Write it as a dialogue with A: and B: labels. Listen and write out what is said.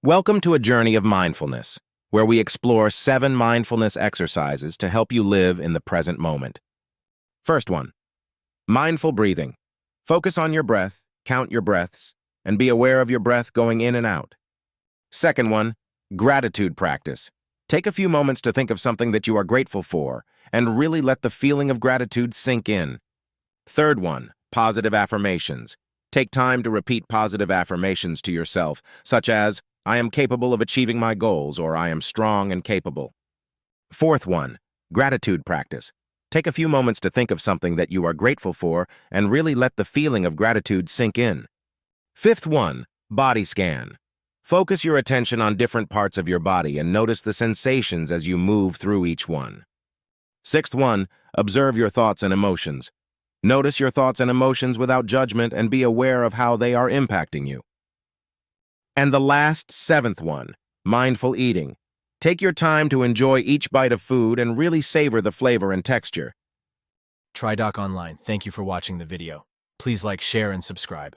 A: Welcome to a journey of mindfulness, where we explore 7 mindfulness exercises to help you live in the present moment. First one, mindful breathing. Focus on your breath, count your breaths, and be aware of your breath going in and out. Second one, gratitude practice. Take a few moments to think of something that you are grateful for, and really let the feeling of gratitude sink in. Third one, positive affirmations. Take time to repeat positive affirmations to yourself, such as, I am capable of achieving my goals, or I am strong and capable. Fourth one, gratitude practice. Take a few moments to think of something that you are grateful for and really let the feeling of gratitude sink in. Fifth one, body scan. Focus your attention on different parts of your body and notice the sensations as you move through each one. Sixth one, observe your thoughts and emotions. Notice your thoughts and emotions without judgment and be aware of how they are impacting you. And the last, seventh one, mindful eating. Take your time to enjoy each bite of food and really savor the flavor and texture.
B: TriDoc Online, thank you for watching the video. Please like, share, and subscribe.